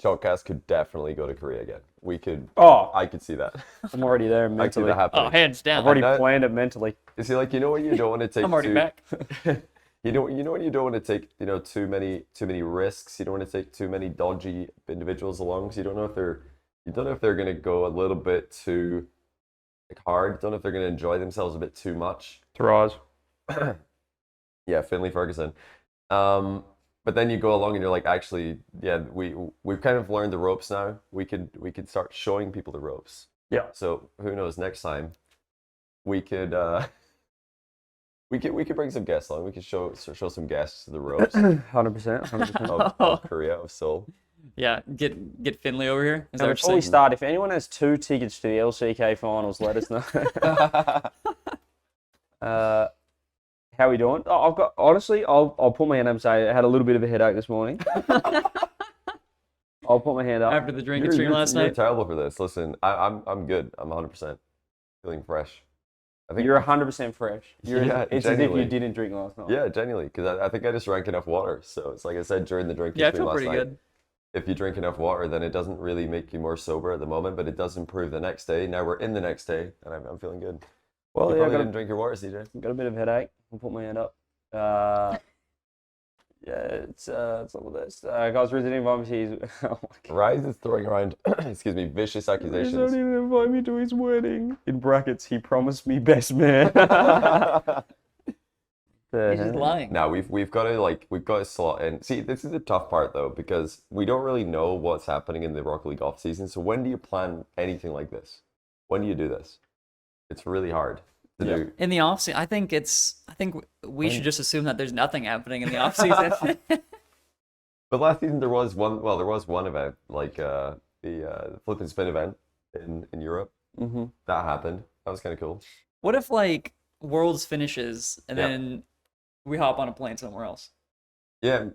Shotcast could definitely go to Korea again. We could. Oh, I could see that. I'm already there I could see mentally. that happening. Oh, hands down. I've already And that- planned it mentally. You see, like, you know what you don't want to take. I'm already back. You know when you don't want to take, too many risks. You don't want to take too many dodgy individuals along, because you don't know if they're gonna go a little bit too hard. Don't know if they're gonna enjoy themselves a bit too much. Taraz. Yeah, Finley Ferguson. But then you go along and you're like, actually, yeah, we've kind of learned the ropes now. We could start showing people the ropes. Yeah. So who knows? Next time, we could we could bring some guests along. We could show some guests the ropes 100%. of Korea, of Seoul. Yeah, get Finley over here. Is that what Before you're we saying? start, if anyone has 2 tickets to the LCK finals, let us know. How we doing? Oh, I'll put my hand up and say I had a little bit of a headache this morning. I'll put my hand up. After the drinking stream last You're night. terrible for this. Listen, I'm good. I'm 100% feeling fresh. I think You're 100% fresh. Yeah, It's as if genuinely. you didn't drink last night. Yeah, genuinely, because I think I just drank enough water. So it's like I said during the drinking Yeah, I stream feel last pretty night. good. If you drink enough water, then it doesn't really make you more sober at the moment, but it does improve the next day. Now we're in the next day, and I'm feeling good. Well, You yeah, I probably got didn't drink your water, CJ. got a bit of a headache. I'll put my hand up. Yeah, it's all of this. Guys, Resident Evil MVPs. Oh my God. Rise is throwing around, excuse me, vicious He don't accusations. even invite me to his wedding. In brackets, he promised me best man. He's just lying. Now we've got to slot in. See, this is the tough part though, because we don't really know what's happening in the Rocket League off season. So when do you plan anything like this? When do you do this? It's really hard to do. In the off season, I think we should just assume that there's nothing happening in the off season. But last season there was one event, like the flip and spin event in Europe. Mm-hmm. That happened. That was kind of cool. What if like Worlds finishes and Yeah. then we hop on a plane somewhere else? Yeah,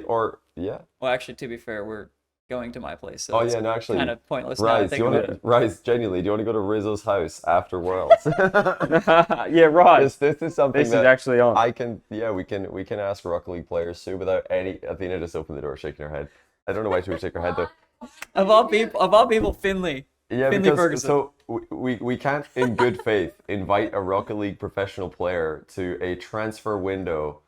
or yeah. Well, actually, to be fair, we're going to my place, so Oh it's yeah, no, actually. kind of pointless. now that I Rise, think about it. Rise, genuinely, do you want to go to Rizzo's house after Worlds? Yeah, right. This is something This is that actually on. we can ask Rocket League players too without any. Athena just opened the door, shaking her head. I don't know why she would shake her head though. Of all people, Finley. Yeah, Finley because Ferguson. so we can't in good faith invite a Rocket League professional player to a transfer window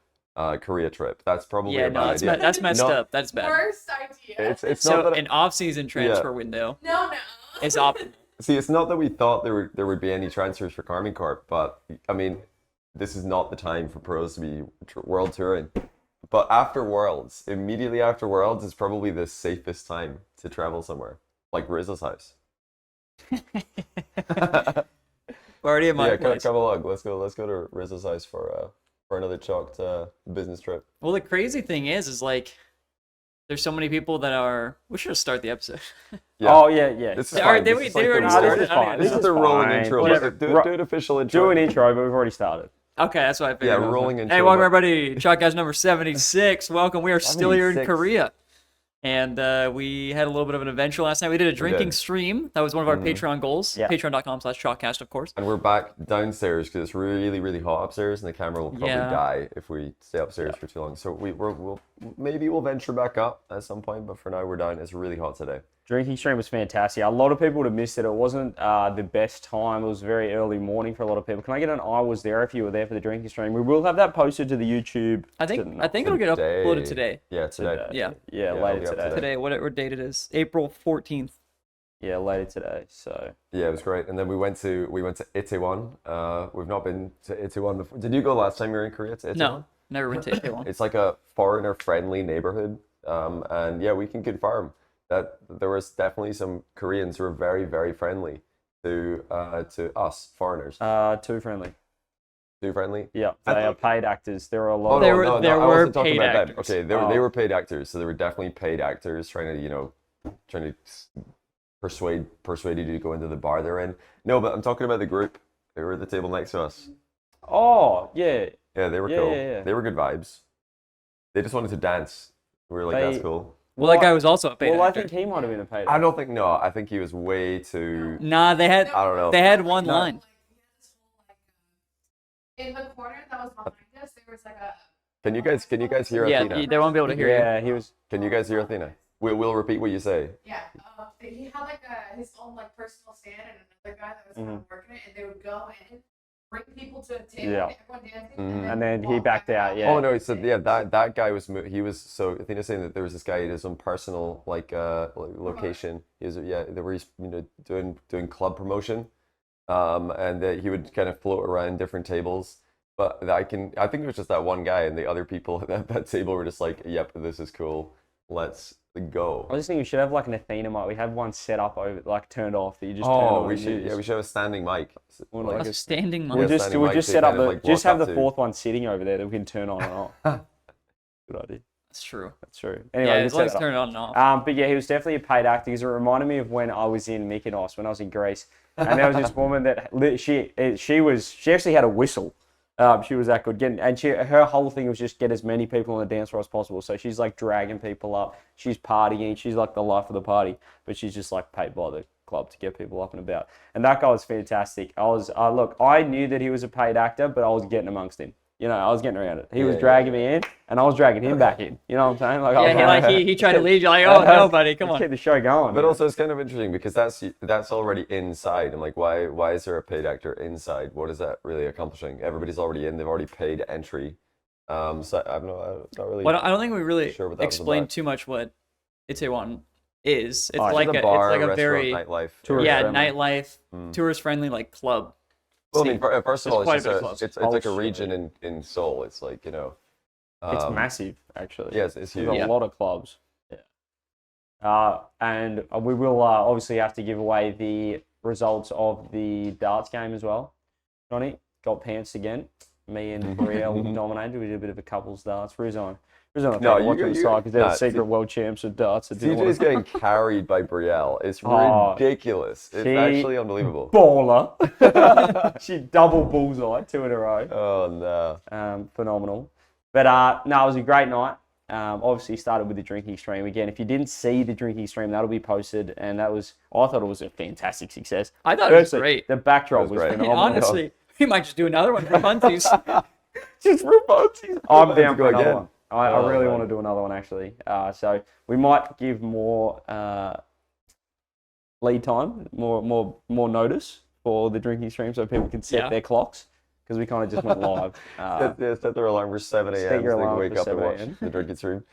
Korea trip. That's probably Yeah, a no, bad that's, idea. that's messed No. up. That's bad. Worst idea. It's So not that an off-season transfer window No. is optimal. see, it's not that we thought there would be any transfers for Carmine Corp, but I mean, this is not the time for pros to be world touring. But after Worlds, immediately after Worlds, is probably the safest time to travel somewhere, like Rizzo's house. We're already at my Yeah, place. come along. Let's go to Rizzo's house for another chalked business trip. Well, the crazy thing is like, there's so many people that are. We should start the episode. Yeah. Oh, yeah. This is They are- fine. they- This is they like already the started. rolling- This is I don't fine. know. This is the rolling fine. intro. Whatever. Do an official intro. Do an intro, but we've already started. Okay, that's what I figured. Yeah, rolling intro. Hey, welcome but- everybody. Chalk Guys number 76. Welcome. We are still here in 76. Korea. And we had a little bit of an adventure last night. We did a drinking did. stream. That was one of our Patreon goals. Yeah. Patreon.com/chalkcast, of course. And we're back downstairs because it's really, really hot upstairs, and the camera will probably Yeah. die if we stay upstairs for too long. So we'll venture back up at some point, but for now we're down. It's really hot today. Drinking stream was fantastic. A lot of people would have missed it. It wasn't the best time. It was very early morning for a lot of people. Can I get an I was there if you were there for the drinking stream? We will have that posted to the YouTube. I think it'll get uploaded today. Yeah, today. Yeah. Yeah, it'll later be up today. Today, whatever date it is. April 14th. Yeah, later today. So Yeah, it was great. And then we went to Itaewon. We've not been to Itaewon before. Did you go last time you were in Korea to Itaewon? No, never went to Itaewon. It's like a foreigner-friendly neighborhood, and yeah, we can confirm that there was definitely some Koreans who were very, very friendly to us foreigners. too friendly. Too friendly. Yeah, I they are thought- paid actors. There are a lot. Oh, of There no, were- no, there I were wasn't talking paid about them. actors. Okay, they were paid actors, so they were definitely paid actors trying to persuade you to go into the bar they're in. No, but I'm talking about the group. They were at the table next to us. Oh, yeah. Yeah, they were Yeah, cool. yeah, yeah. They were good vibes. They just wanted to dance. We were like, that's cool. Well, that guy was also a paid Well, I actor. think he might have been a paid I actor. don't think, no, I think he was way too, Nah, they had I don't know. they had one line. In the corner that was behind us, there was like a. Can you guys hear Yeah, Athena? they won't be able to hear you. Yeah, he was. Can you guys hear Athena? We'll repeat what you say. Yeah, he had like his own like personal stand and another guy that was kind of working it, and they would go in, bring people to a table, Yeah. get everyone dancing, And then he walk backed back out. Yeah. Oh no, so yeah, that guy was he was so I think they're saying that there was this guy at his own personal location. He was where he's doing club promotion, and that he would kind of float around different tables. But I think it was just that one guy, and the other people at that table were just like, "Yep, this is cool. Let's go." I just think we should have like an Athena mic. We have one set up over, like turned off that you just turn on. We and should use. we should have a standing mic. Or Like like a standing mic. We'll Yeah, just standing we'll mic just so set you up kind of, the like, just walk have up the to. fourth one sitting over there that we can turn on and off. Good idea. That's true. That's true. Anyway, Yeah, we as set long it as up. turn it on and off. But yeah, he was definitely a paid actor because it reminded me of when I was in Mykonos, when I was in Greece, and there was this woman that she actually had a whistle. She was that good. Her whole thing was just get as many people on the dance floor as possible. So she's like dragging people up. She's partying. She's like the life of the party, but she's just like paid by the club to get people up and about. And that guy was fantastic. I knew that he was a paid actor, but I was getting amongst him. You know, I was getting around it. He was dragging me in, and I was dragging him back in. You know what I'm saying? Like, He tried to lead you like, oh no, buddy, come let's on. keep the show going. But also, it's kind of interesting because that's already inside. I'm like, why is there a paid actor inside? What is that really accomplishing? Everybody's already in. They've already paid entry. So I'm not really. Well, I don't think we really sure what that was explained about. too much what Itaewon is. It's Oh, like It's a bar, it's like a restaurant, very nightlife. Tourist friendly. nightlife, tourist friendly like club. Well, I mean, scene. first of There's all, quite it's a bit of just clubs. it's like a Oh, region in Seoul. It's like it's massive, actually. Yes, it's huge. There's a lot of clubs. And we will obviously have to give away the results of the darts game as well. Johnny got pants again. Me and Brielle dominated. We did a bit of a couples darts. Rizon No, watch on the side because they're the secret world champs of darts. CJ's getting carried by Brielle. It's Oh, ridiculous. It's she- actually unbelievable. Baller. She double bullseye 2 in a row. Oh no. Phenomenal. But no, it was a great night. Obviously started with the drinking stream. Again, if you didn't see the drinking stream, that'll be posted. And I thought it was a fantastic success. I thought it was Firstly, great. The backdrop It was was great. phenomenal. Honestly, we might just do another one for funsies. Just for funsies. I'm Let's down go for another again. one. I Oh, really man. want to do another one, actually. So we might give more lead time, more notice for the drinking stream so people can set Yeah. their clocks because we kind of just went live. Set their alarm for 7 a.m. set your so they can alarm wake for up and 7 watch a.m.. the drinking stream.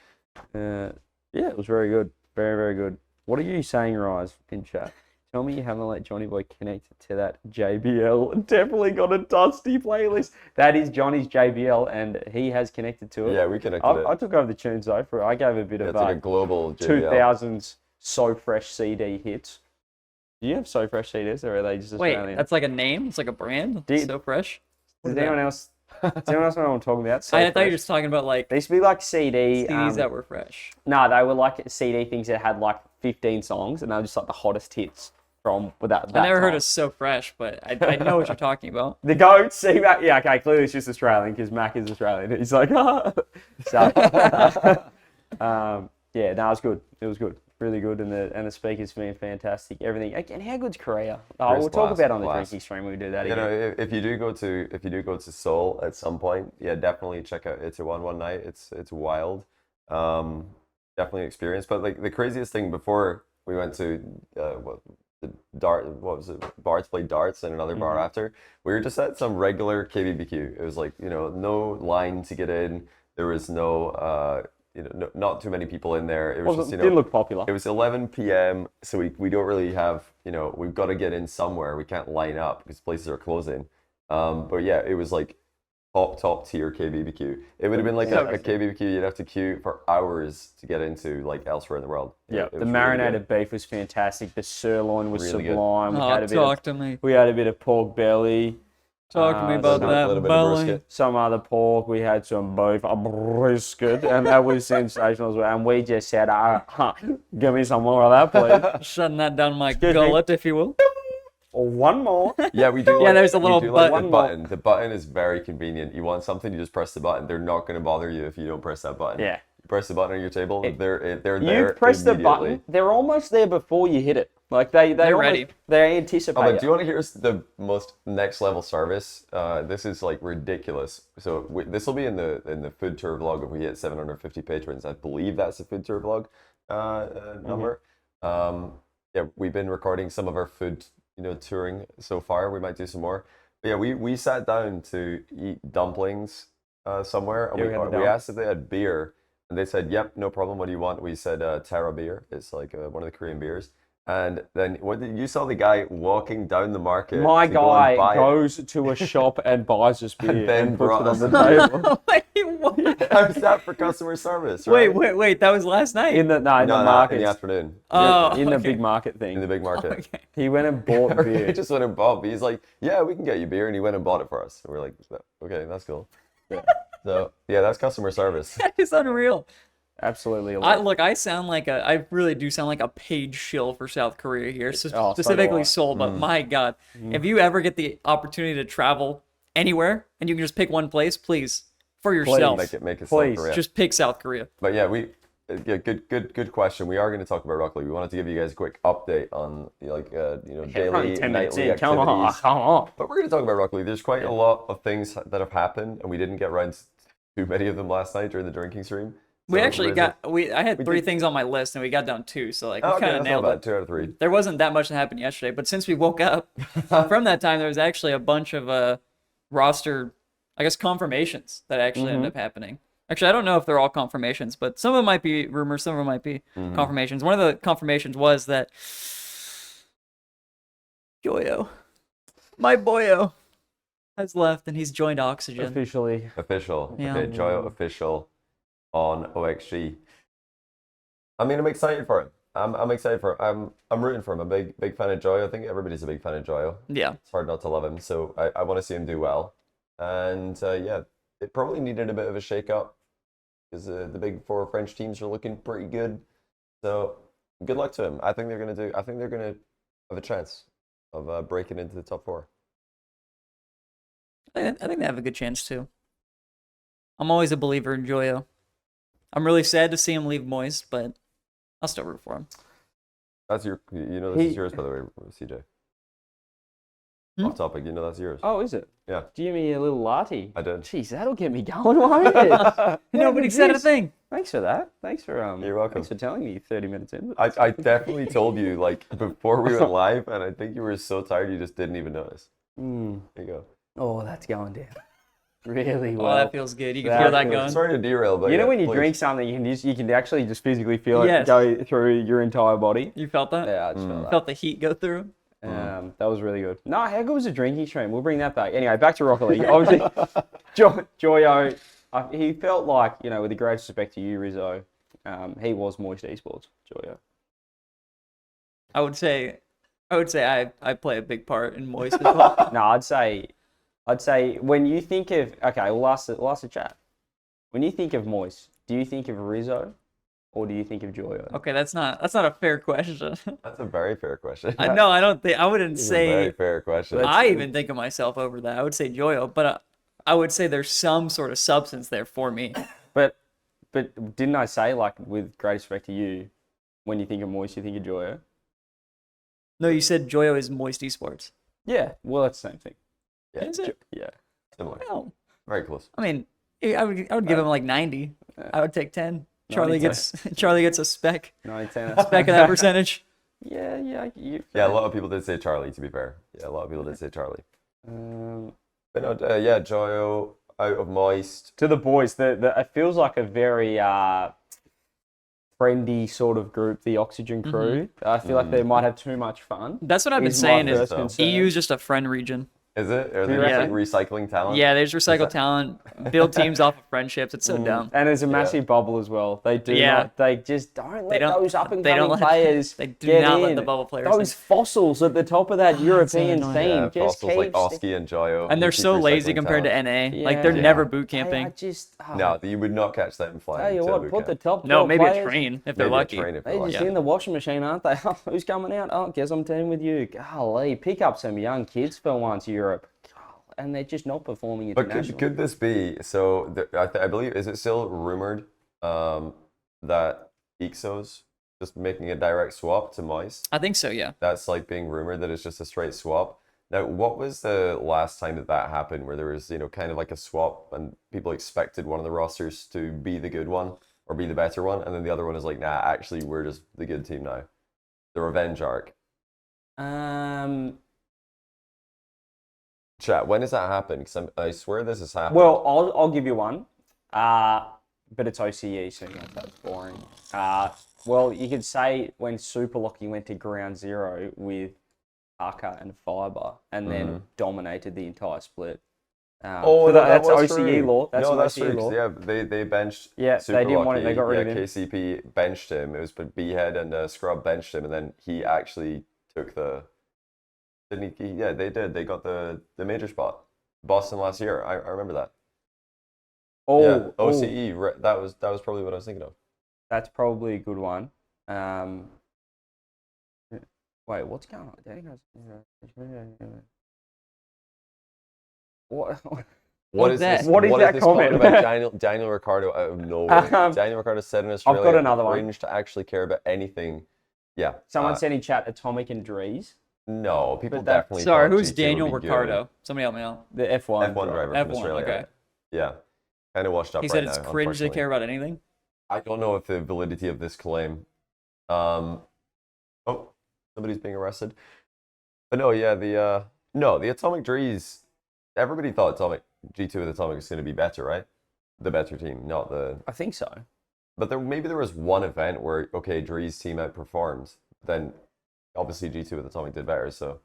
Yeah, it was very good. Very, very good. What are you saying, Rise, in chat? Tell me you haven't let Johnny Boy connect to that JBL. Definitely got a Dusty playlist. That is Johnny's JBL, and he has connected to it. Yeah, we connected I it. took over the tunes, though. I gave a bit It's of like a global JBL. 2000s So Fresh CD hits. Do you have So Fresh CDs, or are they just Wait, Australian? that's like a name? It's like a brand? Dude. So fresh? Does anyone else know what I'm talking about? So I thought you Fresh. were just talking about like They used to be like CD. CDs that were fresh. No, they were like CD things that had like 15 songs, and they were just like the hottest hits from that. I never heard time. of So Fresh, but I know what you're talking about. The goat, see Mac. Yeah, okay, clearly it's just Australian because Mac is Australian. He's like, ah. So, yeah, no, it was good. It was good, really good, and the speakers been fantastic. Everything. Again, how good's Korea? Oh, we'll talk Class, about it on the class. drinking stream when we do that You again. know, if you do go to Seoul at some point, yeah, definitely check out Itaewon one night. It's wild. Definitely experience. But like the craziest thing before we went to what was it? Bars played darts and another bar after. We were just at some regular KBBQ. It was like, no line to get in. There was no not too many people in there. It was just, Didn't look popular. it was 11 p.m. So we don't really have, we've got to get in somewhere. We can't line up because places are closing. But yeah, it was like top tier KBBQ. It would have been like a KBBQ you'd have to queue for hours to get into like elsewhere in the world. Yeah, It the was really marinated good. beef was fantastic. The sirloin was Really good. sublime. Oh, talk to me. We had a bit of pork belly. Talk to me about some- a that little bit of belly. brisket. Some other pork. We had some beef, a brisket, and that was sensational as well. And we just said, give me some more of that, please. Shutting that down my Excuse me. gullet, if you will. Or one more. Yeah, we do. Yeah, like, there's a we little do like button. the button. The button is very convenient. You want something, you just press the button. They're not going to bother you if you don't press that button. Yeah. You press the button on your table. They're there. You press the immediately. button. They're almost there before you hit it. Like they're They're almost, ready. They anticipate. Oh, but it. do you want to hear the most next level service? This is like ridiculous. So this will be in the food tour vlog if we hit 750 patrons. I believe that's the food tour vlog. number. Yeah, we've been recording some of our food, touring so far. We might do some more. But yeah, we sat down to eat dumplings somewhere, and Yeah, we had the we dump. asked if they had beer, and they said, "Yep, no problem. What do you want?" We said Terra beer. It's like one of the Korean beers. And then you saw the guy walking down the market. My to go and buy guy it. goes to a shop and buys us beer then and puts brought it on us the the table. Wait, what? How's that for customer service? Right? Wait. That was last night. In the No, the no, market. in the afternoon. Oh, in the okay. big market thing. In the big market. Okay. He went and bought He beer. just went and bought. He's like, "Yeah, we can get you beer," and he went and bought it for us. And we're like, "Okay, that's cool." Yeah. So yeah, that's customer service. That is unreal. Absolutely. I really do sound like a paid shill for South Korea here, so do I. specifically Seoul. But my God, if you ever get the opportunity to travel anywhere and you can just pick one place, please, for yourself, Make it Please. South Korea. just pick South Korea. But yeah, good question. We are going to talk about Rock League. We wanted to give you guys a quick update on daily, 10 minutes nightly in. Come on, activities. come on. But we're going to talk about Rock League. There's quite a lot of things that have happened, and we didn't get around to too many of them last night during the drinking stream. We So actually I had three things on my list and we got down two, so we okay, kind of that's not nailed bad. it. 2 out of 3. There wasn't that much that happened yesterday, but since we woke up from that time, there was actually a bunch of roster, I guess, confirmations that actually ended up happening. Actually, I don't know if they're all confirmations, but some of them might be rumors, some of them might be confirmations. One of the confirmations was that Joyo, my boyo, has left and he's joined Oxygen. Officially. Official. Yeah. Okay, Joyo official on OXG. I mean, I'm excited for him. I'm excited for him. I'm rooting for him. I'm a big fan of Joyo. I think everybody's a big fan of Joyo. Yeah. It's hard not to love him. So I want to see him do well. And yeah, it probably needed a bit of a shake-up because the big 4 French teams are looking pretty good. So good luck to him. I think they're gonna have a chance of breaking into the top 4. I think they have a good chance too. I'm always a believer in Joyo. I'm really sad to see him leave Moist, but I'll still root for him. That's this is yours, by the way, CJ. Off topic, that's yours. Oh, is it? Yeah. Give me a little latte. I did. Jeez, that'll get me going, won't it? Nobody said a thing. Thanks for that. Thanks for You're welcome. Thanks for telling me 30 minutes in. I definitely told you before we went live, and I think you were so tired you just didn't even notice. There you go. Oh, that's going down. Really well. Oh, that feels good. You can that feel that feels- going. Sorry to derail, but You know yeah, when you please. drink something, you can actually just physically feel it Yes. go through your entire body. You felt that? Yeah, I just felt that. Felt the heat go through? That was really good. No, how good was the drinking stream? We'll bring that back. Anyway, back to Rocket League. Obviously, Joyo, he felt like, with the greatest respect to you, Rizzo, he was Moist Esports, Joyo. I would say I play a big part in Moist as well. No, I'd say when you think of, okay, we'll ask the chat. When you think of Moist, do you think of Rizzo or do you think of Joyo? Okay, that's not a fair question. That's a very fair question. I wouldn't It's a very say fair question. I even think of myself over that. I would say Joyo, but I would say there's some sort of substance there for me. But didn't I say, like, with great respect to you, when you think of Moist, you think of Joyo? No, you said Joyo is Moist Esports. Yeah, well, that's the same thing. Yeah, Is it? Yeah. similar. No. Very close. I mean, I would give him like 90. I would take 10. Charlie 90. gets a speck 9-10. of that percentage. Yeah. Yeah, a lot of people did say Charlie, to be fair. Yeah, a lot of people did say Charlie. Um, But no, yeah, Joyo out of Moist. to the boys, it feels like a very friendly sort of group, the Oxygen crew. I feel like they might have too much fun. That's what I've been Is my saying first is concern. EU is just a friend region. Is it? Are they Yeah. just recycling talent? Yeah, they just recycle talent, build teams off of friendships. It's so dumb. And there's a massive bubble as well. They do Yeah. not. They just don't let those up and they don't coming let- players. they do get not in. let the bubble players Those fossils at the top of that European annoying. team Yeah, just fossils like keeps. Oski and Joyo. And they're keep so lazy recycling compared talent. to NA. Yeah. Like, they're Yeah. never boot Hey, camping. I just. No, you would not catch them flying. Tell you to what, boot put the camp. top. No, 12 maybe a players, train if they're Maybe a lucky. train if They they're just lucky. in the washing machine, aren't they? Oh, who's coming out? Oh, guess I'm teaming with you. Golly, pick up some young kids for once, Europe. And they're just not performing But internationally. could this be, so I believe, is it still rumored that Ixos just making a direct swap to Moist? I think so, yeah. That's like being rumored that it's just a straight swap. Now, what was the last time that happened where there was, kind of like a swap and people expected one of the rosters to be the good one? or be the better one, and then the other one is like, nah, actually we're just the good team now. The revenge arc. Chat, when does that happen? Because I swear this has happened. Well, I'll give you one, but it's OCE, so that's boring. Well, you could say when Super Lucky went to ground zero with Aqua and Fiber, and then dominated the entire split. That's OCE true. law. That's no, that's OCE true. 'Cause, law. yeah, they benched. Yeah, Super they didn't Lucky. want it. They got rid of him. KCP benched him. It was Behead and Scrub benched him, and then he actually took the. Didn't he? Yeah, they did. They got the major spot. Boston last year. I remember that. Yeah, OCE. That was probably what I was thinking of. That's probably a good one. Wait, what's going on? What? What is that? this? What is that this comment? about Daniel Ricciardo out of nowhere? Daniel Ricciardo said in Australia, I've got another one. cringe to actually care about anything. Yeah. Someone said in chat, Atomic and Drees. No, people But that- definitely. Sorry, thought who's G2 Daniel would be Ricciardo? Somebody help me out. The F1 Good. F1 driver from F1, Australia. okay. Yeah. Kind of washed up He right said now. it's cringe to unfortunately. care about anything. I don't know if the validity of this claim. Oh, somebody's being arrested. But no, yeah, the Atomic Drees. Everybody thought G2 with Atomic was going to be better, right? The better team, not the. I think so. But maybe there was one event where Drees' team outperformed. Then obviously G2 with Atomic did better. So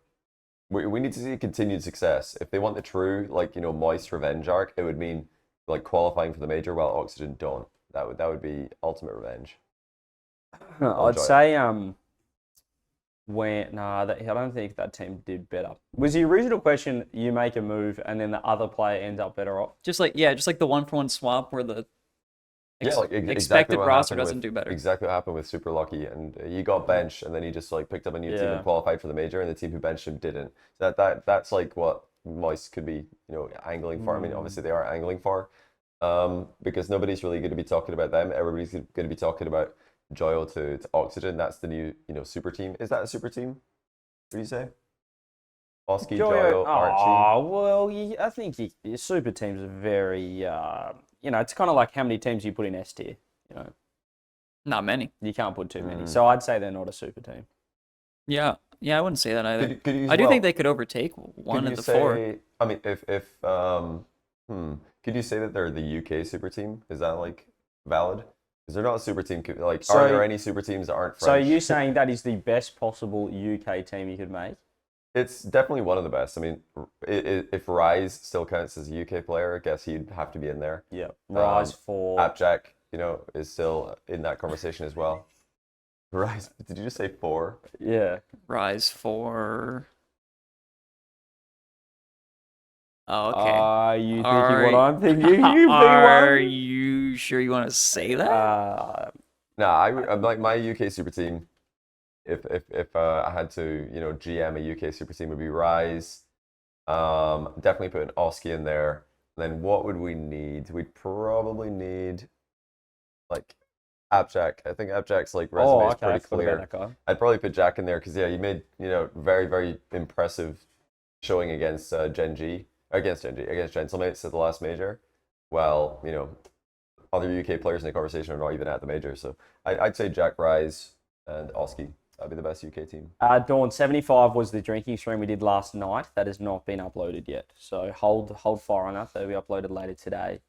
we need to see continued success. If they want the true moist revenge arc, it would mean like qualifying for the major while Oxygen don't. That would be ultimate revenge. I'd say I don't think that team did better. Was the original question you make a move and then the other player ends up better off? Just like the 1-for-1 swap where the exactly expected what roster happened doesn't do better. Exactly what happened with Super Lucky, and he got benched, and then he just like picked up a new team and qualified for the major, and the team who benched him didn't. So that's like what Moist could be, angling for. I mean, obviously they are angling for, because nobody's really going to be talking about them. Everybody's going to be talking about Joyo to Oxygen. That's the new super team. Is that a super team? What do you say? Oski, Joyo, Archie. Oh, well, I think your super teams are very, it's kind of like how many teams you put in S tier. Not many. You can't put too many. So I'd say they're not a super team. Yeah, I wouldn't say that either. Could I do think they could overtake one of the four. I mean, could you say that they're the UK super team? Is that like valid? Because they're not a super team. Like, are there any super teams that aren't French? So you're saying that is the best possible UK team you could make? It's definitely one of the best. I mean, if Rise still counts as a UK player, I guess he'd have to be in there. Yeah, Rise for APAC, is still in that conversation as well. Rise, did you just say 4? Yeah. Rise for. Oh, okay. Are you thinking what I'm thinking? Are you sure you want to say that? I'm like my UK super team. If I had to, GM a UK super team, would be Rise. Definitely put an Oski in there. Then what would we need? We'd probably need like AppJack. I think AppJack's like resume is pretty clear. I'd probably put Jack in there because he made very very impressive showing against Gentlemate at the last major. Well, other UK players in the conversation are not even at the major, so I'd say Jack, Rise, and Oski. That'd be the best UK team. Dawn 75 was the drinking stream we did last night. That has not been uploaded yet, so hold fire on that. That'll be uploaded later today.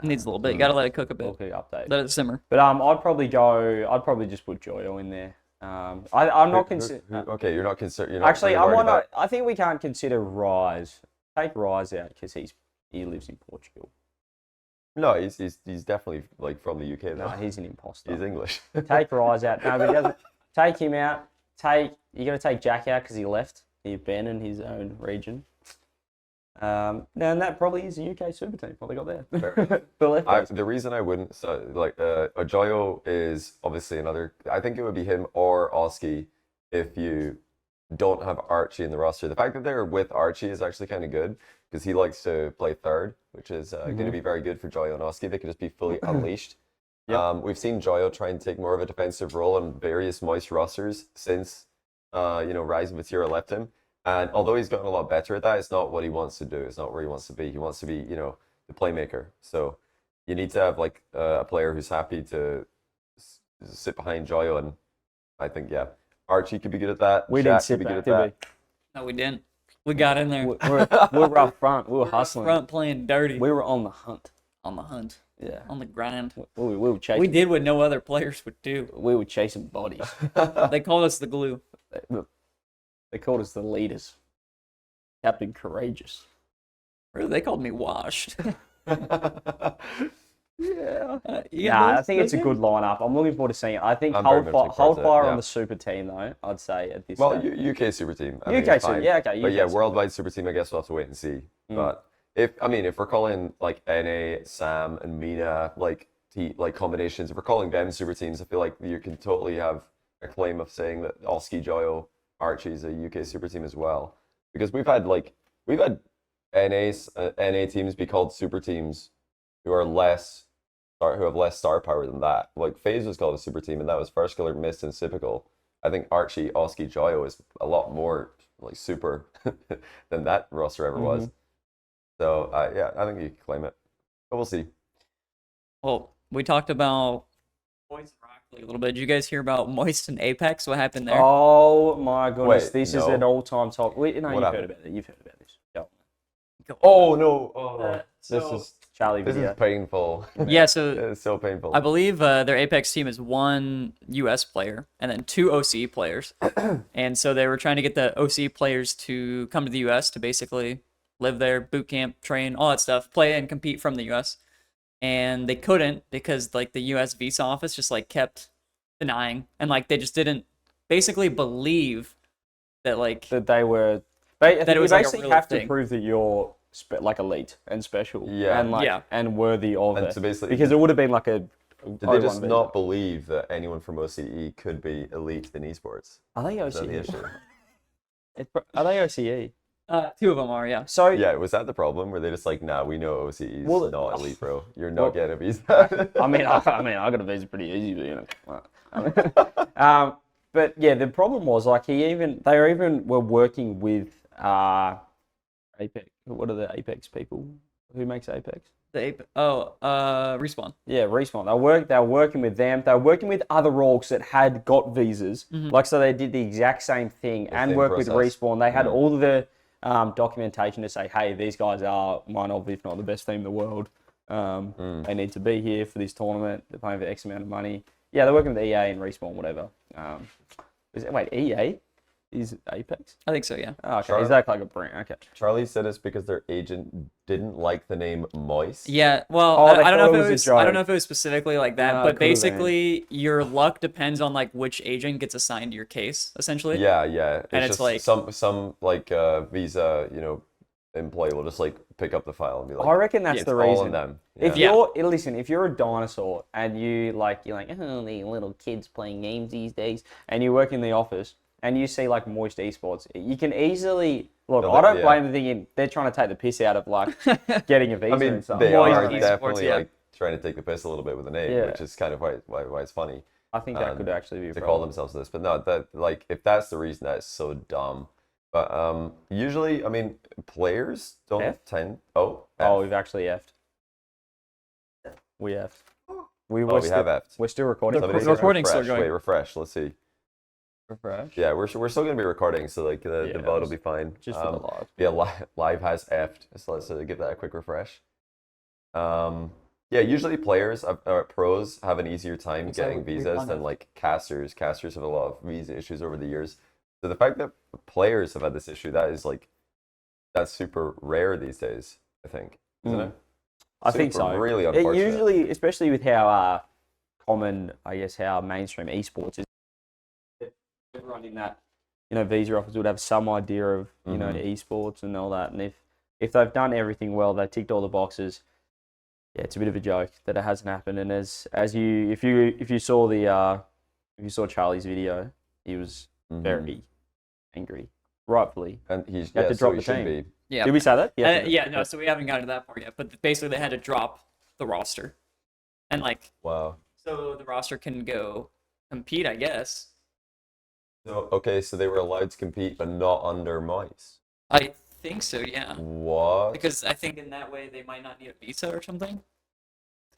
Needs a little bit. You gotta let it cook a bit. Okay, update. Let it simmer. But I'd probably just put Joyo in there. I'm not considering. Okay, you're not considering. Actually, I think we can't consider Rise. Take Rise out because he lives in Portugal. No, he's definitely like from the UK. No, he's an imposter. He's English. Take Rise out. No, but he doesn't. Take him out. You got to take Jack out because he left. He abandoned his own region. And that probably is a UK super team. What they got there? The reason I wouldn't, Joyo is obviously another. I think it would be him or Oski if you don't have Archie in the roster. The fact that they're with Archie is actually kind of good because he likes to play third, which is going to be very good for Joyo and Oski. They could just be fully unleashed. Yep. We've seen Joyo try and take more of a defensive role on various Moist rosters since Rise and Vatira left him. And although he's gotten a lot better at that, it's not what he wants to do. It's not where he wants to be. He wants to be, the playmaker. So you need to have like a player who's happy to sit behind Joyo, and I think Archie could be good at that. We Shaq didn't sit could be back, good at did that. No, we didn't. We got in there. We're up front. We were hustling. Front playing dirty. We were on the hunt. On the hunt. Yeah. On the grind. We were chasing. We did what no other players would do. We were chasing bodies. They called us the glue. They called us the leaders. Captain Courageous. Really, they called me washed. Yeah. Yeah, I think it's a good lineup. I'm looking forward to seeing it. I think I'm very much looking forward hold to it, fire yeah. on the super team, though, I'd say at this Well, stage. UK super team. I UK think it's super, fine. yeah, okay. But UK yeah, super. worldwide super team. I guess we'll have to wait and see. But if we're calling like NA, Sam, and Mina like combinations, if we're calling them super teams, I feel like you can totally have a claim of saying that Oski, Joyo, Archie is a UK super team as well, because we've had NA teams be called super teams who are who have less star power than that. Like FaZe was called a super team, and that was First Killer, Mist, and Sypical. I think Archie, Oski, Joyo is a lot more like super than that roster ever was. So I think you can claim it, but we'll see. Well, we talked about Moist and Rock League a little bit. Did you guys hear about Moist and Apex? What happened there? Oh my goodness, Wait, this is no. an all-time top. Wait, no, What you've happened? heard about it. You've heard about this. Go. Oh no! This Charlie is video. painful. Yeah, so It's so painful. I believe their Apex team is one US player and then two OC players. And so they were trying to get the OC players to come to the US to basically live there, boot camp, train, all that stuff, play and compete from the US. And they couldn't because like the US visa office just like kept denying, and like they just didn't basically believe that like That they were. That it was you like a basically real have thing. to prove that you're like elite and special, Yeah. and like Yeah. and worthy of And it. so basically- because it would have been like a. Did they just not believe that anyone from OCE could be elite in esports? Are they Is that the OCE? issue? Are they OCE? two of them are, yeah. So Yeah, was that the problem? Were they just like, nah, we know OCE is Well, not elite, bro. You're not well, getting a visa. I mean, I got a visa pretty easy, but you know. But yeah, the problem was like they were working with Apex. What are the Apex people? Who makes Apex? Respawn. Yeah, Respawn. They were working with them. They were working with other orgs that had got visas. Like, so they did the exact same thing and same worked with process. Respawn. They had all of the documentation to say, hey, these guys are one of, if not the best team in the world. They need to be here for this tournament. They're paying for X amount of money. Yeah, they're working with EA and Respawn, whatever. Wait, EA is Apex? I think so, yeah. Oh, okay, Sure. is that like a brand? Okay. Charlie said it's because their agent didn't like the name Moist. Yeah, well, Oh, they I don't know thought if it it was a was. I don't joke. know if it was specifically like that, No, it but could've been. basically, your luck depends on like which agent gets assigned to your case, essentially. Yeah. And It's it's just like- some like visa, employee will just like pick up the file and be like, I reckon that's it's the all reason. on them. If Yeah. you're a dinosaur and you're like, oh, the little kids playing games these days, and you work in the office and you see like Moist Esports, you can easily look. No, I don't yeah. blame them thinking they're trying to take the piss out of like getting a visa I mean, and stuff. they Moist are esports, definitely yeah. like trying to take the piss a little bit with the name, Yeah. which is kind of why it's funny. I think that could actually be a to call problem. themselves this, but no, that like if that's the reason, that's so dumb. But usually, I mean, players don't F? tend. Oh, Oh, F. we've actually effed. We effed. We We're have F'd. We're still recording. Somebody The say recording's still refresh. going. Wait, refresh. Let's see. Refresh. Yeah, we're still gonna be recording, so like the Yeah, vote will be fine. Just for the live. Yeah, live has effed, so let's give that a quick refresh. Yeah, usually players, pros have an easier time Looks like getting we visas found than it. like casters. Casters have a lot of visa issues over the years. So the fact that players have had this issue, that's super rare these days, I think, isn't it? I think Super, so. really It unfortunate. usually, especially with how common, I guess, how mainstream esports is. Everyone in that, visa office would have some idea of, esports and all that. And if they've done everything well, they ticked all the boxes. Yeah, it's a bit of a joke that it hasn't happened. And if you saw Charlie's video, he was very angry, rightfully. And he's had to so drop he the should team. be. Yeah. Did we say that? No, so we haven't gotten to that part yet. But basically, they had to drop the roster, and like, Wow. so the roster can go compete, I guess. So okay, so they were allowed to compete, but not under Moist. I think so, yeah. What? Because I think in that way they might not need a visa or something.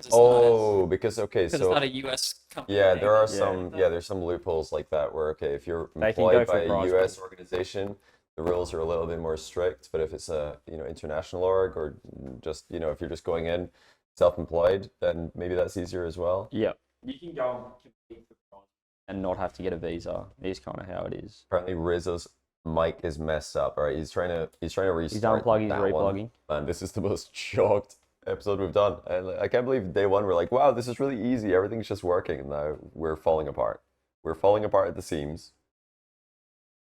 Because okay, because so it's not a U.S. company. yeah, there are Yeah. some there's some loopholes like that where okay, if you're They can go employed for by a prize U.S. money. organization, the rules are a little bit more strict. But if it's a international org or just if you're just going in self-employed, then maybe that's easier as well. Yeah. You can go and compete for prize and not have to get a visa. Is kind of how it is. Apparently, Rizzo's mic is messed up. All right, he's trying to restart. He's unplugging, he's that one. replugging. Man, this is the most shocked episode we've done. And I can't believe day one we're like, wow, this is really easy. Everything's just working. And now we're falling apart. We're falling apart at the seams.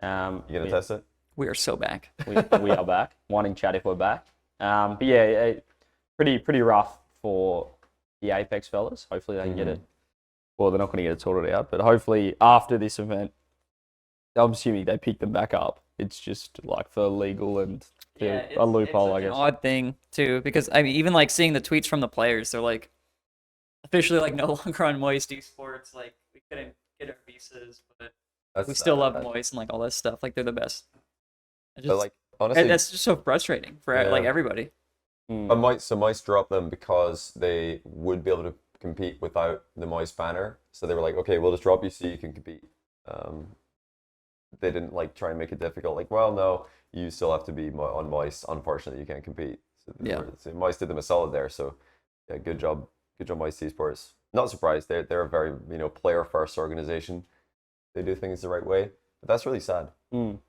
You gonna test it? We are so back. we are back. One in chat if we're back. But yeah, pretty rough for the Apex fellas. Hopefully they can get it. Well, they're not going to get it sorted out, but hopefully after this event, I'm assuming they pick them back up. It's just like for legal and a loophole, I guess. It's an odd thing too, because I mean, even like seeing the tweets from the players, they're like officially like no longer on Moist Esports. Like we couldn't get our visas, but we still love Moist and like all that stuff. Like they're the best. But like honestly, that's just so frustrating for like everybody. Moist dropped them because they would be able to compete without the Moist banner. So they were like, okay, we'll just drop you so you can compete. They didn't like try and make it difficult. Like, well, no, you still have to be on Moist. Unfortunately, you can't compete. So Moist did them a solid there. So yeah, good job, Moist Esports. Not surprised. They're a very player first organization. They do things the right way. But that's really sad.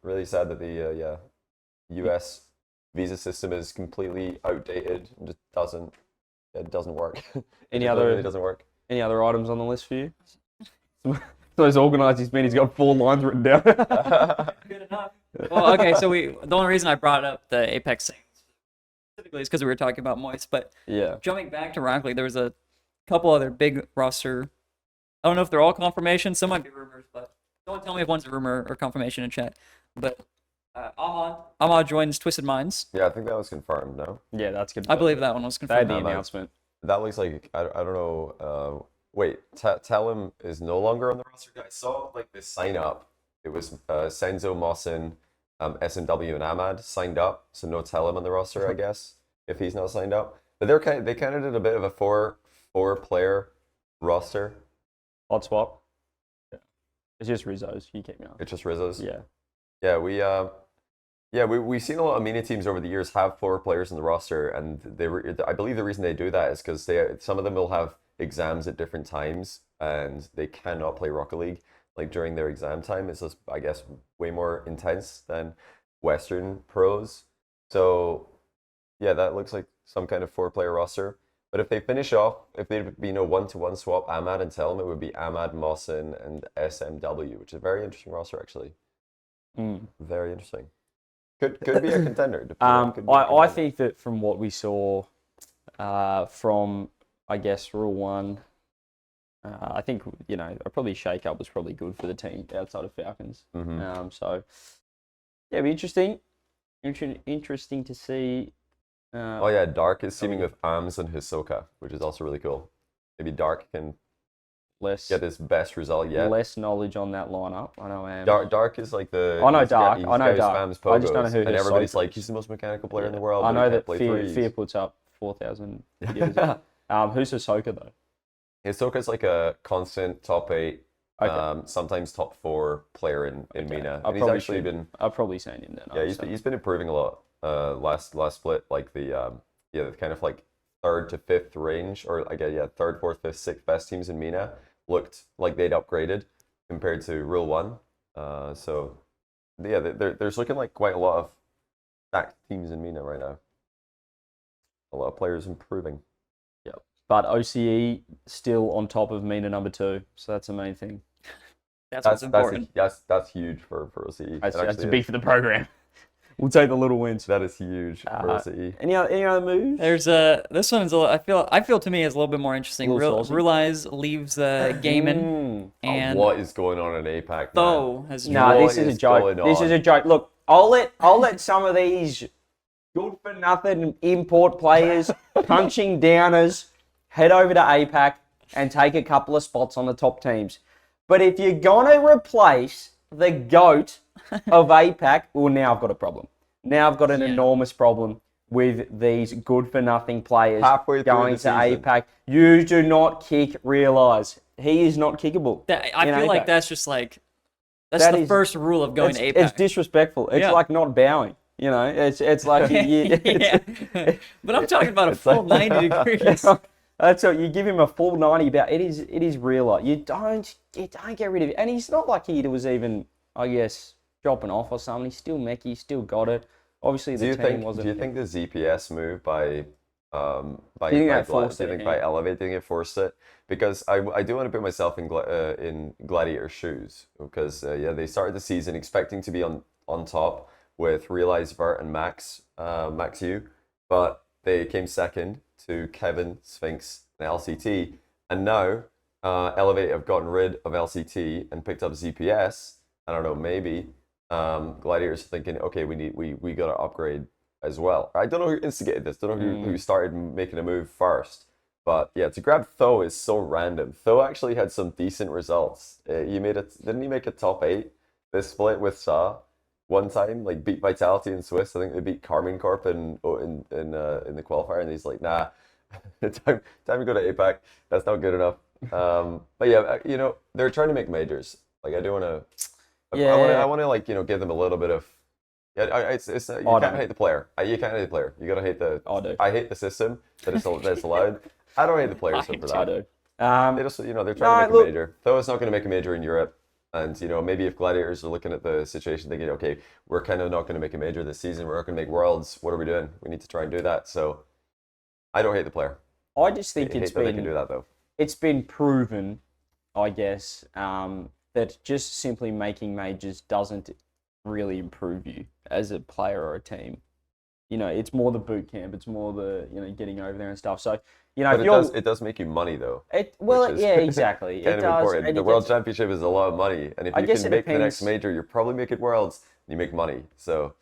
Really sad that the U.S. visa system is completely outdated and just doesn't work. Any other really doesn't work. Any other items on the list for you? So he's organised. He's got 4 lines written down. Good enough. Well, okay. So the only reason I brought up the Apex thing specifically is because we were talking about Moist. But yeah, jumping back to Rocket League, there was a couple other big roster. I don't know if they're all confirmation. Some might be rumors, but don't tell me if one's a rumor or confirmation in chat. But Ahmad joins Twisted Minds. Yeah, I think that was confirmed. No. Yeah, that's good. I believe that one was They had confirmed. the announcement. That looks like I don't know. Wait, tell him is no longer on the roster. I saw like this sign up. It was Senzo, Mawson, SMW, and Ahmad signed up. So no tell him on the roster, I guess, if he's not signed up. But they kind of did a bit of a four player roster. Hot swap. Yeah. It's just Rizzo's. You keep me on. It's just Rizzo's. Yeah. Yeah, we've seen a lot of MENA teams over the years have 4 players in the roster, and I believe the reason they do that is because some of them will have exams at different times, and they cannot play Rocket League like during their exam time. It's just, I guess, way more intense than Western pros. So yeah, that looks like some kind of 4-player roster. But if they finish off, if they'd be 1-to-1 swap Ahmad and Telm, it would be Ahmad, Mawson, and SMW, which is a very interesting roster actually. Very interesting. Could be a contender. I think that from what we saw from, I guess, Rule 1, I think, probably shake-up was probably good for the team outside of Falcons. So, yeah, it'd be interesting. Interesting to see. Dark is teaming with Arms and Hisoka, which is also really cool. Maybe Dark can get his best result yet. Less knowledge on that lineup. I know. Dark is like the. I know Dark. He's I know Dark. Spams I just don't know pogos, who. And everybody's like, he's the most mechanical player in the world. I know that Fear Fear puts up 4,000 videos. Who's Hisoka though? Hisoka's like a constant top 8, Okay. sometimes top 4 player in MENA. I've probably seen him then. Yeah, he's been improving a lot. Last split, like the kind of like 3rd to 5th range, or like 3rd, 4th, 5th, 6th best teams in MENA looked like they'd upgraded compared to Rule 1. So yeah, there's looking like quite a lot of stacked teams in MENA right now. A lot of players improving. Yep. But OCE still on top of MENA number 2, so that's the main thing. That's what's important. That's huge for OCE. That's big for the program. We'll take the little wins. That is huge for OCE. Any other moves? There's this one's I feel to me is a little bit more interesting. Ruleyes leaves gaming, and what is going on in APAC? Though has this is a joke. This is a joke. Look, I'll let some of these good for nothing import players, punching downers, head over to APAC and take a couple of spots on the top teams. But if you're gonna replace the GOAT of APAC, well, now I've got a problem. Now I've got an enormous problem with these good-for-nothing players Halfway through going the to season. APAC. You do not kick realize. He is not kickable. I in feel like APAC. that's just like that's That the is- first rule of going to APAC. It's disrespectful. It's Yeah. like not bowing. You know, it's like Yeah. But I'm talking about a full 90 degrees. That's what you give him a full 90 bow. It is real. You don't get rid of it. And he's not like he was even, I guess, dropping off or something. He's still mech. He still got it. Obviously, the team wasn't. Do you think the ZPS move by Do you think that forced do you it, think yeah? by elevating it forced it? Because I do want to put myself in Gladiator's shoes, because they started the season expecting to be on top with Realize, Vert, and Max U, but they came second to Kevin, Sphinx, and LCT, and now Elevate have gotten rid of LCT and picked up ZPS. I don't know, maybe Gladiators thinking, okay, we got to upgrade as well. I don't know who instigated this. Don't know who started making a move first. But yeah, to grab Tho is so random. Tho actually had some decent results. Didn't he make a top 8 this split with Sa one time? Like beat Vitality and Swiss. I think they beat Carmine Corp in the qualifier, and he's like, nah, time to go to APAC. That's not good enough. But yeah, they're trying to make majors. Like I do want to. Yeah. I want to like give them a little bit of. Yeah, it's you can't hate the player. You can't hate the player. You gotta hate the. I hate the system that's allowed. I don't hate the players for that. I do. They just they're trying to make a major. Though it's not going to make a major in Europe, and maybe if Gladiators are looking at the situation, thinking, okay, we're kind of not going to make a major this season. We're not going to make Worlds. What are we doing? We need to try and do that. So, I don't hate the player. I just think I hate that they can do that though. It's been proven, I guess, that just simply making majors doesn't really improve you as a player or a team. It's more the boot camp. It's more the getting over there and stuff. So But it does make you money though. Yeah, exactly. Kind it of does. important. And The World Championship is a lot of money, and if I you guess can it make the next depends. major, you're probably making Worlds. And you make money, so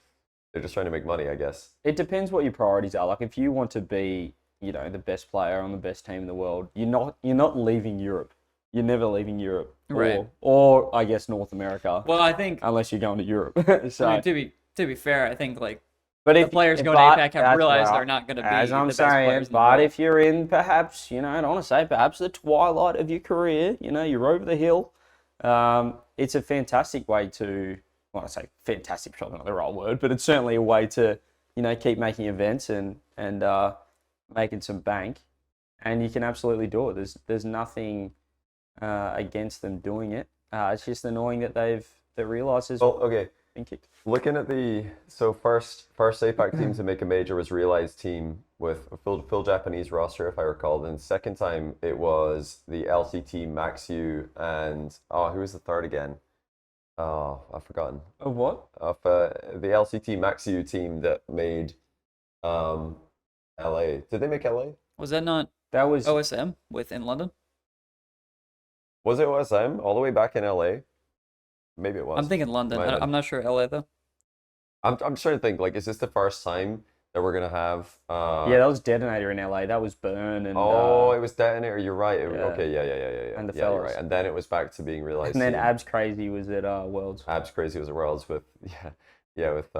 they're just trying to make money, I guess. It depends what your priorities are. Like if you want to be, the best player on the best team in the world, you're not leaving Europe. You're never leaving Europe, Right. Or I guess North America. Well, I think Unless you're going to Europe. So, I mean, to be fair, I think like but the players going to APAC have realized they're not going to be as I'm the best players saying. in the But world. if you're in perhaps, I don't want to say perhaps the twilight of your career, you're over the hill. It's a fantastic way to. Well, I say fantastic, probably not the right word, but it's certainly a way to, keep making events and making some bank, and you can absolutely do it. There's nothing against them doing it. It's just annoying that they realise there's Well, okay. been kicked. Looking at first APAC team to make a major was Realize team with a full Japanese roster, if I recall. Then second time it was the LCT Max U and who was the third again? Oh, I've forgotten. Of what? Of the LCT Max U team that made LA. Did they make LA? Was that not That was OSM in London? Was it OSM all the way back in LA? Maybe it was. I'm thinking London. Might have been. I'm not sure LA though. I'm trying to think. Like, is this the first time that we're gonna have? yeah, that was Detonator in LA. That was Burn and it was Detonator. You're right. yeah. Okay, yeah. And the yeah, you're fellas. right. And then it was back to being Realized. and then team. Abs Crazy was at Worlds Abs Crazy was at Worlds with with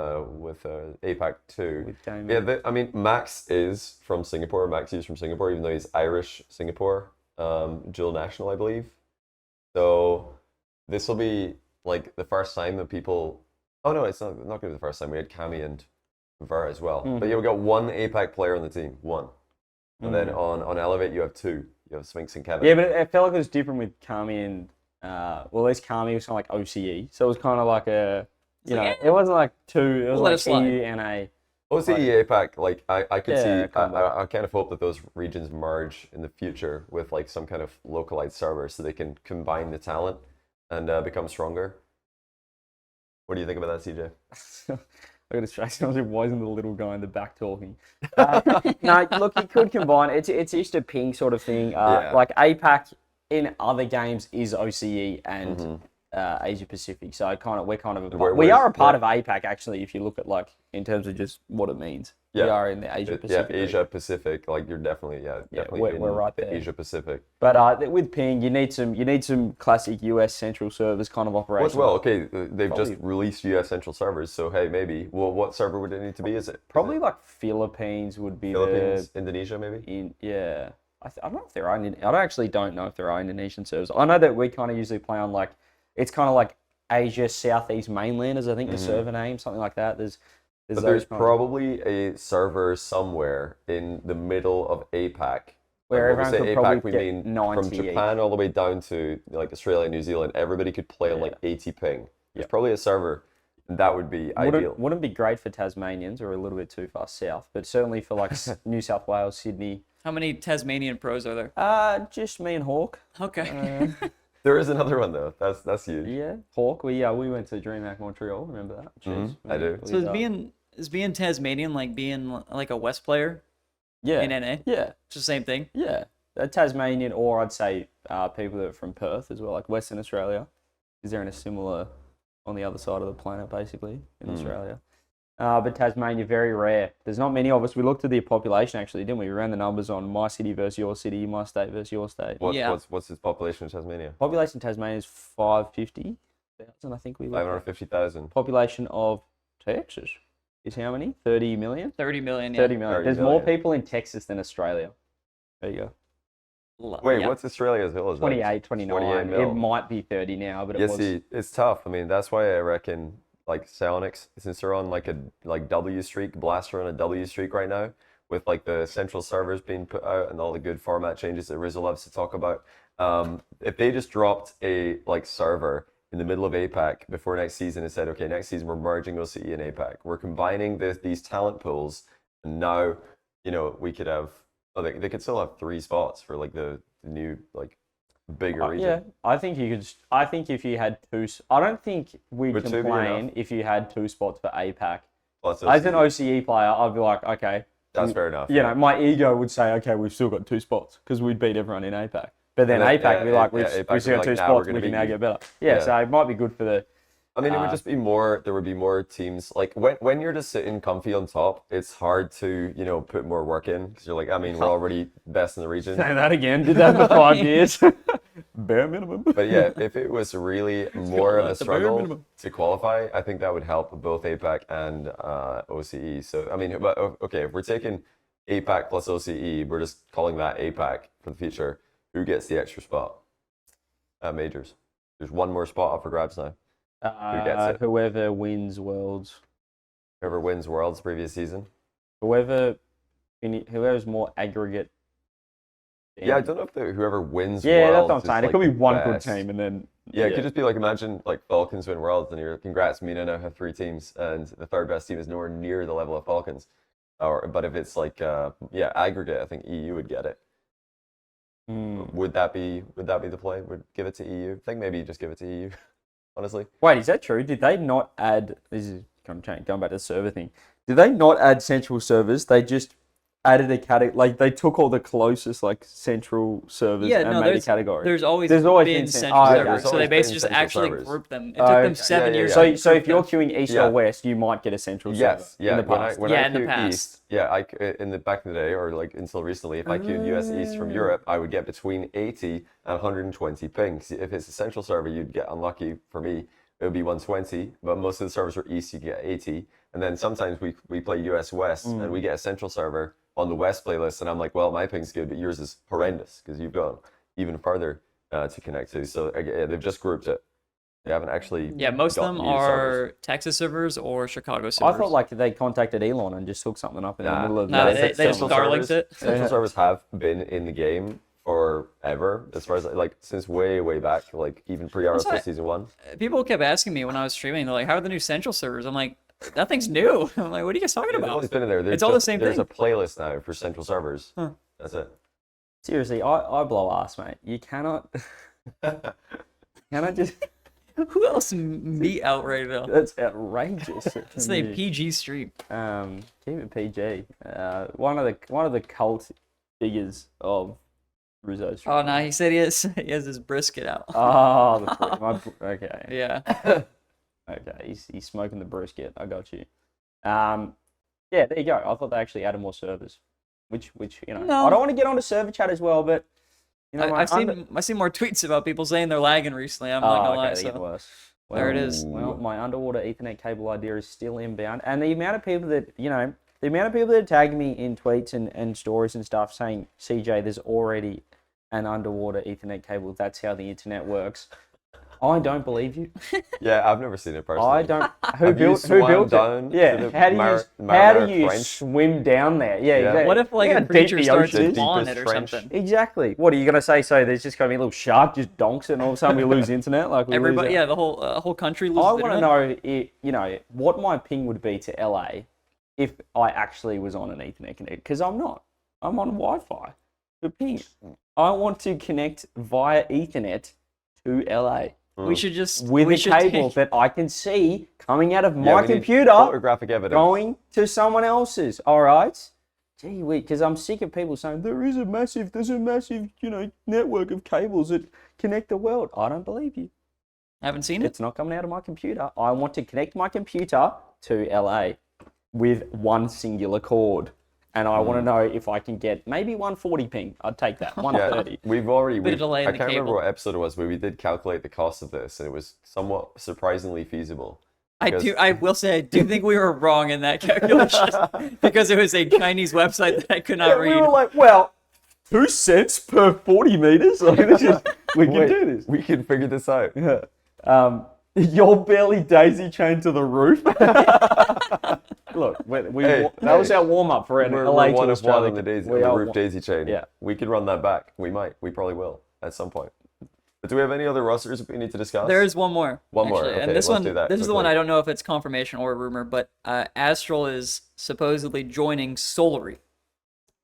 APAC 2. with Damien. Yeah, I mean Max is from Singapore. Max is from Singapore, even though he's Irish Singapore, dual national, I believe. So this will be like the first time that people. Oh no, it's not going to be the first time. We had Cami and Ver as well. But yeah, we got one APAC player on the team, one, and then on Elevate you have two. You have Sphinx and Kevin. Yeah, but it felt like it was different with Kami and at least Kami was kind of like OCE, so it was kind of like a it wasn't like two. It was We'll let it like slide. EU and a. OCE APAC, like I could Yeah, see. combo. I kind of hope that those regions merge in the future with like some kind of localized server, so they can combine the talent and become stronger. What do you think about that, CJ? I got distracted. I was like, why isn't the little guy in the back talking? No, look, you could combine. It's just a ping sort of thing. Yeah. Like APAC in other games is OCE and Asia Pacific. So we're kind of We are a part of APAC actually. If you look at like in terms of just what it means, we Yeah. are in the Asia Pacific. Yeah, Asia Pacific. Like you're definitely we're in right the there. Asia Pacific. But with ping, you need some classic US central servers kind of operations. Well, okay, they've just released US central servers, so hey, maybe. Well, what server would it need to be? Is it Probably like Philippines would be Philippines, Indonesia, maybe? yeah. I don't know if there are. Don't know if there are Indonesian servers. I know that we kind of usually play on like it's kind of like Asia Southeast Mainland, is I think the server name, something like that. There's probably a server somewhere in the middle of APAC. Where when we everyone say could APAC, probably we get mean 90 from Japan all the way down to like Australia and New Zealand. Everybody could play on like 80 ping. There's probably a server, and that would be ideal. Wouldn't be great for Tasmanians or a little bit too far south, but certainly for like New South Wales, Sydney. How many Tasmanian pros are there? Just me and Hawk. Okay. There is another one though. That's huge. Yeah, Hawk. We went to DreamHack Montreal. Remember that? Jeez, I do. So is being Tasmanian like being like a West player in NA? Yeah, It's the same thing. yeah. A Tasmanian, or I'd say people that are from Perth as well, like Western Australia, because they're in a similar on the other side of the planet, basically in Australia. But Tasmania, very rare. There's not many of us. We looked at the population actually, didn't we? We ran the numbers on my city versus your city, my state versus your state. What's its population in Tasmania? Population in Tasmania is 550,000, I think we looked at. 550,000. Population of Texas is how many? 30 million? 30 million. 30 million. 30 There's more million. people in Texas than Australia. There you go. Wait, what's Australia's hill? Is 28, 29. 28 mil. It might be 30 now, but it was. See, it's tough. I mean, that's why I reckon like Psionics, since they're on like a W streak, Blaster on a W streak right now, with like the central servers being put out and all the good format changes that Rizzo loves to talk about. If they just dropped a like server in the middle of APAC before next season and said, okay, next season we're merging OCE and APAC, we're combining these talent pools, and now we could have. Oh, they could still have 3 spots for like the new like bigger region. Yeah, I think you could. I think if you had two, I don't think we'd Would 2 be complain enough? if you had 2 spots for APAC. Plus As an OCE. OCE player, I'd be like, okay, That's fair enough. You know, my ego would say, okay, we've still got 2 spots because we'd beat everyone in APAC. But then APAC would be like, we've APAC still got would be 2 like, "Nah, we're spots, gonna we can beat now you." get better. Yeah, so it might be good for the. I mean, it would just be more. There would be more teams. Like when you're just sitting comfy on top, it's hard to put more work in because you're like, I mean, we're already best in the region. Say that again. Did that for 5 years. Bare minimum. But yeah, if it was really more of a That's the bare struggle minimum. to qualify, I think that would help both APAC and OCE. So I mean, but okay, if we're taking APAC plus OCE, we're just calling that APAC for the future. Who gets the extra spot at majors? There's one more spot up for grabs now. Who gets it? Whoever wins Worlds. Whoever wins Worlds previous season. Whoever's more aggregate. Yeah, I don't know if whoever wins Yeah, that's Worlds what I'm is, saying. It like, could be one best. good team and then. Yeah, it could just be like, imagine like Falcons win Worlds and you're congrats, Mina now have 3 teams and the third best team is nowhere near the level of Falcons. But if it's like aggregate, I think EU would get it. Would that be the play? Would give it to EU? I think maybe just give it to EU, honestly. Wait, is that true? Did they not add? This is going back to the server thing. Did they not add central servers? They just added a category. Like they took all the closest like central servers and made a category. There's always been been central central servers. servers, so they There's basically just always been actually central servers. grouped them. It took them 7 years. yeah. So if you're to group queuing east Yeah. or west, you might get a central server. Yeah. In the past. When I in the queued past. East, in the back in the day, or like until recently, if I queued US East from Europe, I would get between 80 and 120 pings. If it's a central server, you'd get unlucky. For me, it would be 120, but most of the servers were East, you get 80. And then sometimes we play US West, and we get a central server on the West playlist, and I'm like, well, my ping's good, but yours is horrendous because you've gone even further to connect to. So they've just grouped it. They haven't actually. Yeah, most of got them new are servers. Texas servers or Chicago servers. I thought like they contacted Elon and just hooked something up in the Nah. middle of No, the they Central Starlinked servers- it. Central servers have been in the game forever, as far as like since way back, like even pre That's why- RLCS season 1. People kept asking me when I was streaming, they're like, how are the new central servers? I'm like, nothing's new. I'm like, what are you guys talking They've about? always been in there. It's all the same There's thing. a playlist now for central servers. Huh. That's it. Seriously, I blow ass, mate. You cannot just. Who else meat out right now? That's outrageous. It's a PG stream. Keep it PG. One of the cult figures of Rizzo's. Oh no, he said he has his brisket out. Oh, okay. Yeah. Okay, he's smoking the brisket. I got you. Yeah, there you go. I thought they actually added more servers, which No. I don't want to get onto server chat as well, but I've seen more tweets about people saying they're lagging recently. I'm not gonna lie. they're getting So worse. there it is. Well, my underwater Ethernet cable idea is still inbound, and the amount of people that are tagging me in tweets and stories and stuff saying, CJ, there's already an underwater Ethernet cable. That's how the internet works. I don't believe you. Yeah, I've never seen it personally. I don't. Who Have you built swam it? down Yeah. to the How do you Trench? swim down there? Yeah. Yeah. Exactly. What if like You know a how deep creature the starts ocean to is? spawn Deepest it or trench. something? Exactly. What are you gonna say? So there's just gonna be a little shark just donks it, and all of a sudden we lose internet. Like we Everybody, lose yeah, the whole country loses I want to internet. know, what my ping would be to LA if I actually was on an Ethernet connect, because I'm not. I'm on Wi-Fi. For ping. I want to connect via Ethernet to LA We should just with we a should cable take- that I can see coming out of Yeah, my we need computer photographic evidence. going to someone else's. All right. Gee, because I'm sick of people saying there's a massive, network of cables that connect the world. I don't believe you. Haven't seen it. It's not coming out of my computer. I want to connect my computer to LA with one singular cord. And I want to know if I can get maybe 140 ping. I'd take that. 130. We've already. Bit of delay in I the can't remember cable. what episode it was, but we did calculate the cost of this, and it was somewhat surprisingly feasible. I will say I do think we were wrong in that calculation because it was a Chinese website that I could not We read. were like, well, 2 cents per 40 meters? Like, we can do this. We can figure this out. Yeah. You're barely daisy chained to the roof. Look, that was our warm up for an We're LA one to of one Australia. on the daisy, We on the are roof one- daisy chain. Yeah. We could run that back. We might. We probably will at some point. But do we have any other rosters we need to discuss? There is one more. One more, actually. okay, and this let's one, do that this is the one quickly. I don't know if it's confirmation or rumor, but Astral is supposedly joining Solary,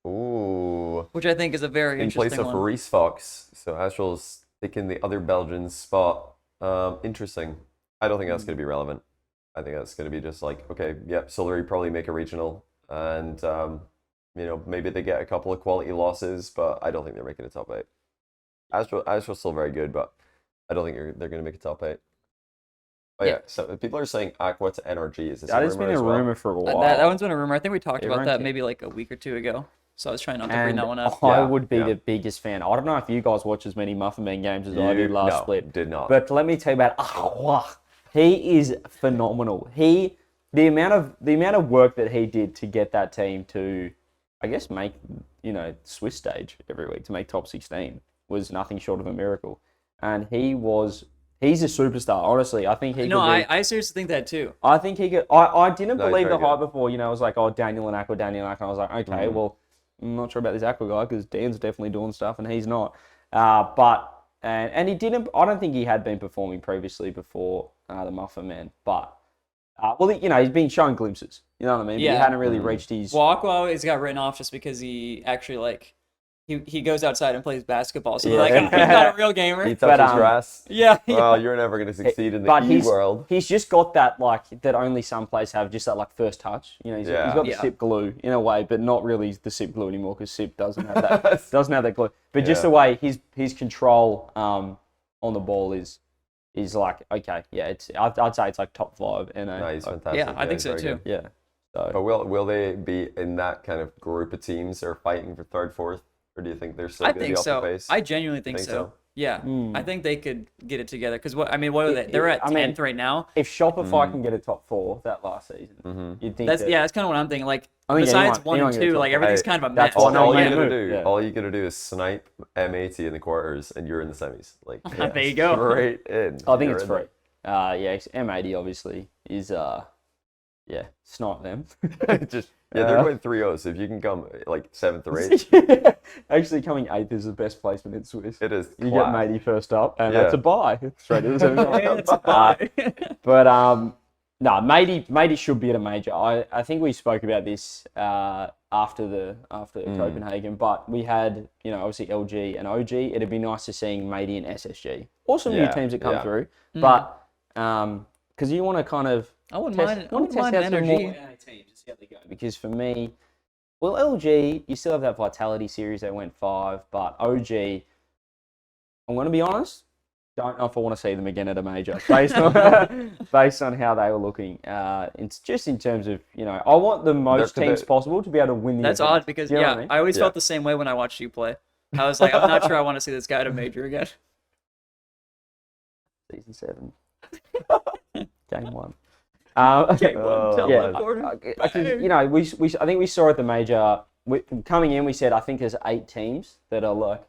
Ooh. which I think is a very In interesting place of one. Reese Fox. So Astral's taking the other Belgian spot. Interesting. I don't think that's going to be relevant. I think that's going to be just like, okay, yep, Solary probably make a regional. And, maybe they get a couple of quality losses, but I don't think they're making a top 8. Astral's still very good, but I don't think they're going to make a top 8. Oh, yeah. So people are saying Aqua to NRG. Is this That a has rumor been a as well? rumor for a while. That one's been a rumor. I think we talked about Everyone that can- maybe like a week or two ago. So I was trying not to bring And that one up. I Yeah, would be yeah. the biggest fan. I don't know if you guys watch as many Muffin Man games as I did last No, split. did not. But let me tell you about Aqua. He is phenomenal. The amount of work that he did to get that team to, I guess, make Swiss stage every week, to make top 16 was nothing short of a miracle. And he's a superstar. Honestly, I think he. No, could be, I seriously think that too. I think he could. I didn't No, he's believe the very hype good. before. I was like, oh, Daniel and Aqua. And I was like, okay, well, I'm not sure about this Aqua guy because Dan's definitely doing stuff and he's not. And he didn't. I don't think he had been performing previously before the Muffin Man. But he's been showing glimpses. You know what I mean? But Yeah. he hadn't really reached his. Well, Aqua always got written off just because he actually he goes outside and plays basketball. So Yeah. he's not a real gamer. He touches But, grass. Yeah. Well, you're never going to succeed in the But world. he's just got that that only some players have, just that first touch. He's Yeah. got the Yeah. sip glue in a way, but not really the sip glue anymore because sip doesn't have that glue. But just Yeah. the way his control on the ball is like, okay, yeah, I'd say it's like top 5. No, he's fantastic. Yeah, I think he's so very too. good. Yeah. So But will they be in that kind of group of teams that are fighting for 3rd, 4th? Or do you think they're still I going to be think off so. the pace? I genuinely think Think so. so? Yeah, I think they could get it together. Because what are they? They're at I mean, 10th right now. if Shopify can get a top 4 that last season, you'd think That's that, that's kind of what I'm thinking. Like I think besides anyone 1 and can get 2, top like four. everything's Hey, kind of a that's mess. why all no you man gotta move. do, Yeah. all you gotta do is snipe M80 in the quarters, and you're in the semis. Like There you go. straight in. I think You're it's in free. M80 obviously is snipe them. there. They're going 3-0. So if you can come like 7th or 8th, Actually, coming 8th is the best placement in Swiss. it is. You class. get Matey first up, and Yeah. that's a buy. Straight to the semi. Yeah, it's a buy. But Matey should be at a major. I think we spoke about this after Copenhagen, but we had obviously LG and OG. It'd be nice to seeing Matey and SSG. Also new Yeah, teams that come yeah. through, but because you want to kind of I wouldn't test, mind. I want wouldn't to test mind out some NRG. more NA teams to see how they go. Because for me, Well, LG, you still have that Vitality series that went 5, but OG, I'm going to be honest, don't know if I want to see them again at a major based on how they were looking. It's just in terms of, I want the most teams possible to be able to win the That's event. odd because, You know what I mean? I always Yeah. felt the same way when I watched you play. I was like, I'm not sure I want to see this guy at a major again. Season 7. Game 1. Okay. Tell Yeah, me, Gordon. I think we saw at the major, coming in, we said, I think there's 8 teams that are like,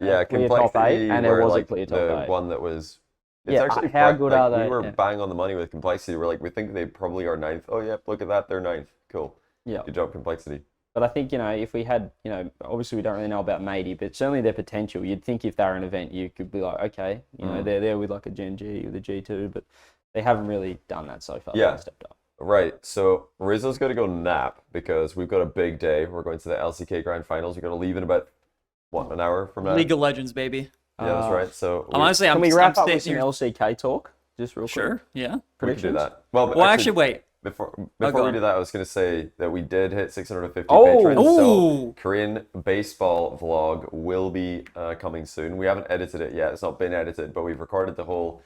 Yeah, clear top 8, complexity. and there were, was like, a clear top the 8. one that was. It's Yeah, actually how good are they? We were Yeah. bang on the money with complexity. We're like, we think they probably are 9th. Oh yeah, look at that, they're 9th. Cool. Yeah. Good job, complexity. But I think, if we had, obviously we don't really know about Matey, but certainly their potential, you'd think if they're an event, you could be like, okay, they're there with like a Gen G or the G2, but they haven't really done that so far. They Yeah. haven't stepped up. Right. So Rizzo's got to go nap because we've got a big day. We're going to the LCK Grand Finals. We're going to leave in about, an hour from now? League of Legends, baby. Yeah, that's right. So Honestly, Can I'm we wrap I'm up with some staying here. LCK talk? Just real quick. Sure, yeah. we can do Predictions? that. Well, actually, wait. Before go we on. do that, I was going to say that we did hit 650 Oh! patrons. Ooh. So Korean baseball vlog will be coming soon. We haven't edited it yet. It's not been edited, but we've recorded the whole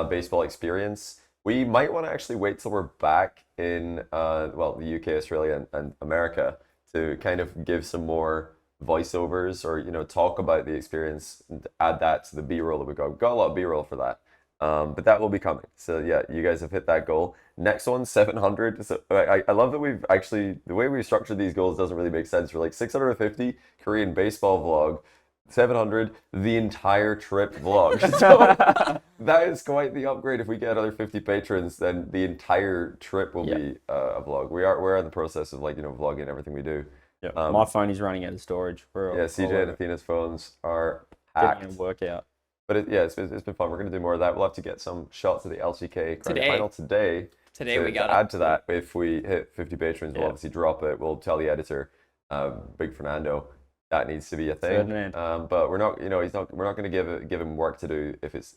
baseball experience. We might want to actually wait till we're back in the UK, Australia, and America to kind of give some more voiceovers or talk about the experience and add that to the B-roll that we've got. We've got a lot of B-roll for that. But that will be coming. So yeah, you guys have hit that goal. Next one, 700. So I love that we've actually, the way we structured these goals doesn't really make sense. We're like 650 Korean baseball vlog, 700 the entire trip vlog. So that is quite the upgrade. If we get another 50 patrons, then the entire trip will be a vlog. We're in the process of vlogging everything we do. Yeah. My phone is running out of storage. CJ and Athena's phones are getting packed. a workout. But it's been fun. We're going to do more of that. We'll have to get some shots of the LCK Grand Final today. Today we got to add to that. If we hit 50 patrons, we'll obviously drop it. We'll tell the editor, Big Fernando, that needs to be a thing. But we're not, we're not going to give him work to do if it's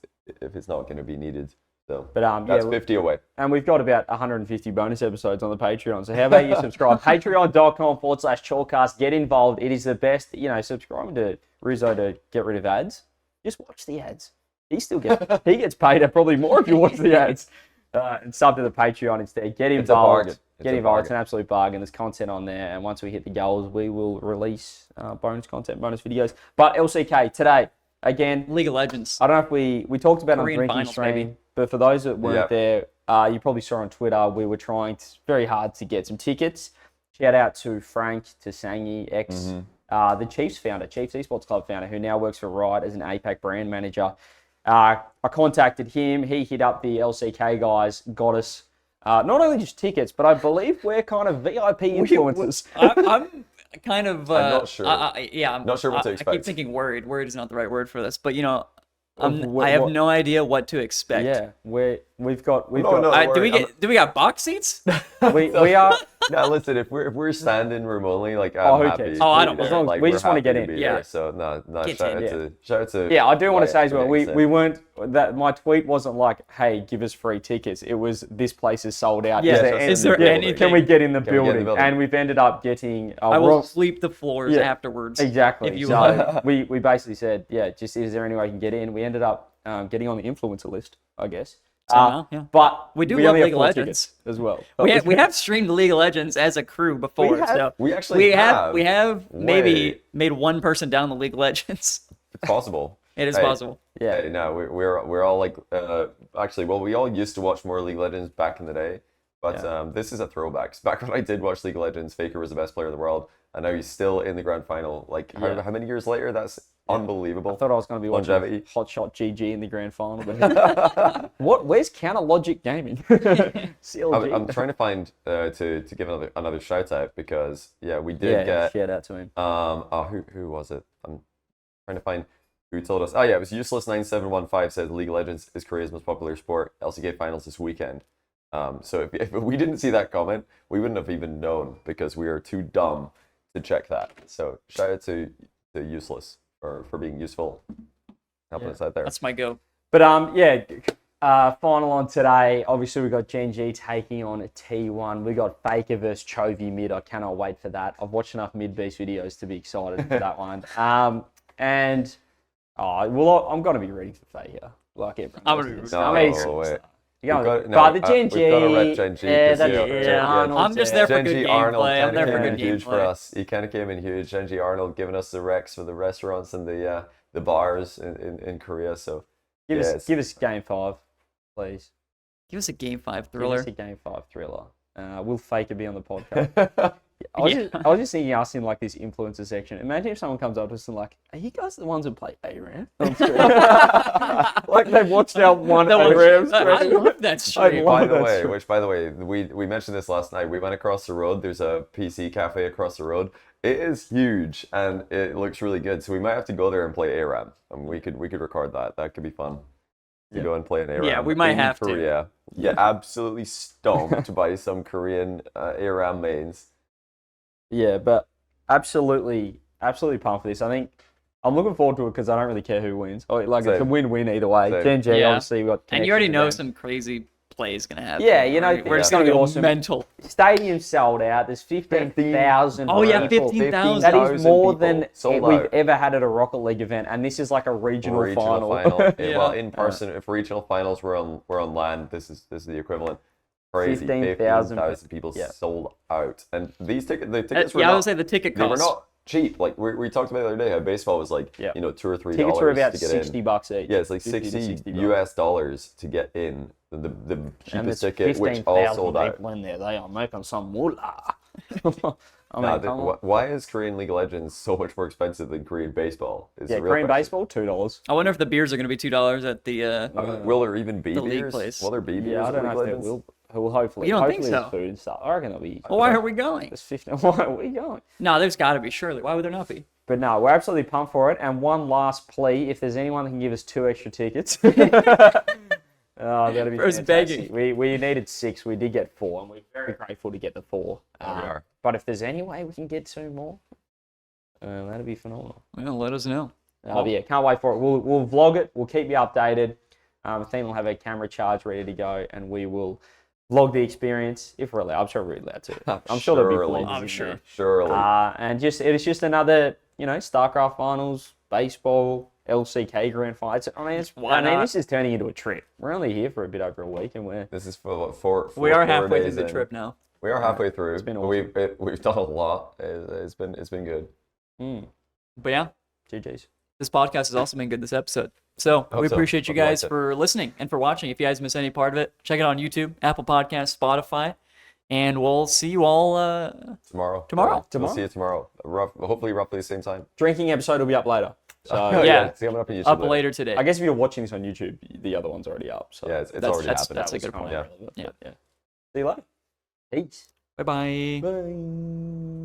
not going to be needed. So that's 50 away. And we've got about 150 bonus episodes on the Patreon. So how about you subscribe? Patreon.com/Chalkcast. Get involved. It is the best. Subscribing to Rizzo to get rid of ads. Just watch the ads. He gets paid probably more if you watch the ads. And sub to the Patreon instead. Get involved. It's a bargain. Get involved. It's an absolute bargain. There's content on there. And once we hit the goals, we will release bonus content, bonus videos. But LCK today, again, League of Legends. I don't know if we talked about it on Korean Drinking finals, Stream, maybe. but for those that weren't there, you probably saw on Twitter, we were trying very hard to get some tickets. Shout out to Frank Tasangi, the Chiefs founder, Chiefs Esports Club founder, who now works for Riot as an APAC brand manager. I contacted him. He hit up the LCK guys, got us not only just tickets, but I believe we're kind of VIP influencers. I'm kind of. I'm not sure. I'm not sure what to expect. I keep thinking worried. Worried is not the right word for this, but I have no idea what to expect. Yeah, we've got. Do we got box seats? we are. No, listen. If we're standing room only, like who I'm happy. cares? I don't. As long as we just want to get in. Yeah. So no. Shout out to. Yeah, I do want to say as well. We we weren't that. My tweet wasn't like, "Hey, give us free tickets." It was, "This place is sold out." Yeah. Is there anything? Can we get in the Can we get in the building? building? And we've ended up getting. I will sweep the floors afterwards. Exactly. If you so we basically said, just is there any way I can get in? We ended up getting on the influencer list, I guess. Somehow, yeah. But we love only have League of 4 Legends tickets as well. We have streamed League of Legends as a crew before. We actually have. We have maybe made one person down the League of Legends. It's possible. It is possible. Yeah. Hey, no, we're all like actually. Well, we all used to watch more League of Legends back in the day, but this is a throwback. 'Cause back when I did watch League of Legends, Faker was the best player in the world, and now he's still in the grand final. Like how many years later? That's unbelievable. I thought I was going to be watching Longevity. Hot Shot GG in the grand final. But where's Counter Logic Gaming? CLG. I'm trying to find to give another shout out because we did get shout out to him. Who was it? I'm trying to find who told us. Oh yeah, it was Useless9715 said League of Legends is Korea's most popular sport. LCK finals this weekend. So if we didn't see that comment, we wouldn't have even known because we are too dumb to check that. So shout out to Useless for being useful, helping us out there. That's my go. But final on today. Obviously, we got Gen G taking on a T1. We got Faker versus Chovy mid. I cannot wait for that. I've watched enough mid beast videos to be excited for that one. And I'm gonna be rooting for Faker. Like everyone. I'm gonna be else is. rooting I for mean, Faker. wait. but the Gen G, we've got to rep Gen G. yeah, 'cause, that's, you know, yeah, Arnold's I'm just there for Gen good G Arnold gameplay. I'm kind there of for came in good huge for gameplay. us. He kind of came in huge. Gen G Arnold giving us the Rex for the restaurants and the bars in Korea. So Give us game 5, please. Give us a game 5 Give thriller. us a game 5 thriller. Will Faker be on the podcast? I was just thinking, us in like this influencer section. Imagine if someone comes up to us and like, "Are you guys the ones who play ARAM?" Like they've watched our one ARAM I stream. love that stream. By the that way, stream. by the way, we mentioned this last night. We went across the road. There's a PC cafe across the road. It is huge and it looks really good. So we might have to go there and play ARAM. And we could record that. That could be fun. To go and play an ARAM. Yeah, we might in have to. Korea. Get absolutely stomped by some Korean ARAM mains. Yeah, but absolutely pumped for this. I think I'm looking forward to it because I don't really care who wins. Like it's a Same. win-win either way. Same. Gen G, Yeah. obviously, we got. And you already connections know with them. some crazy plays gonna happen. Yeah, you know, we're just yeah. gonna go Awesome. mental. Stadium sold out. There's 15,000. Oh yeah, people. 15,000. That is 15,000 more people than sold we've out. ever had at a Rocket League event, and this is like a regional final. Yeah. Well, in person, if regional finals were on land, this is the equivalent. Crazy, 15,000 people yeah. sold out, and the tickets were I not, would say the ticket they were cost. not cheap. Like we talked about the other day, how baseball was like Yeah. $2 or $3 Tickets were about to get $60 in. each. Yeah, it's like 50 to 60 $60. US dollars to get in. The And cheapest there's ticket, which all 15,000 sold out. people in there. They are making some moolah. I mean, Nah, come on. why is Korean League of Legends so much more expensive than Korean baseball? Is Yeah, the real Korean question. baseball, $2. I wonder if the beers are gonna be $2 at the. Will there even be The league beers? place. Will there be beers? Yeah, I at don't know League if of there Legends? will. Hopefully, You don't think hopefully there's so? food and stuff. I reckon there'll be. Well, why are we going? There's 15. Why are we going? No, there's got to be. Surely, why would there not be? But no, we're absolutely pumped for it. And one last plea: if there's anyone that can give us 2 extra tickets, that'd be For us fantastic. begging. We needed 6. We did get 4, and we're very grateful to get the 4. we are. But if there's any way we can get 2 more, that'd be phenomenal. Well, let us know. But yeah, can't wait for it. We'll vlog it. We'll keep you updated. The team will have a camera charge ready to go, and we will vlog the experience if we're allowed. I'm sure we're allowed to. I'm sure there'll be Surely. plenty. I'm sure. Surely. And it's just another, StarCraft finals, baseball, LCK grand final. Why not? This is turning into a trip. We're only here for a bit over a week, and we're This is for what, four We are 4 halfway through days the in. trip now. We are halfway through. It's been awesome. We've done a lot. It's been good. But yeah, GG's. this podcast has also been good this episode. So Hope we so. appreciate you Hope you liked guys it. for listening and for watching. If you guys miss any part of it, check it out on YouTube, Apple Podcasts, Spotify, and we'll see you all. Tomorrow. Tomorrow. We'll see you tomorrow. Hopefully roughly the same time. Drinking episode will be up later. So Yeah. It's coming up on YouTube. up later today. I guess if you're watching this on YouTube, the other one's already up. So Yeah, it's That's- already happened. that's a was good kinda point. Yeah. relevant, Yeah. but yeah. See you later. Peace. Bye bye. Bye.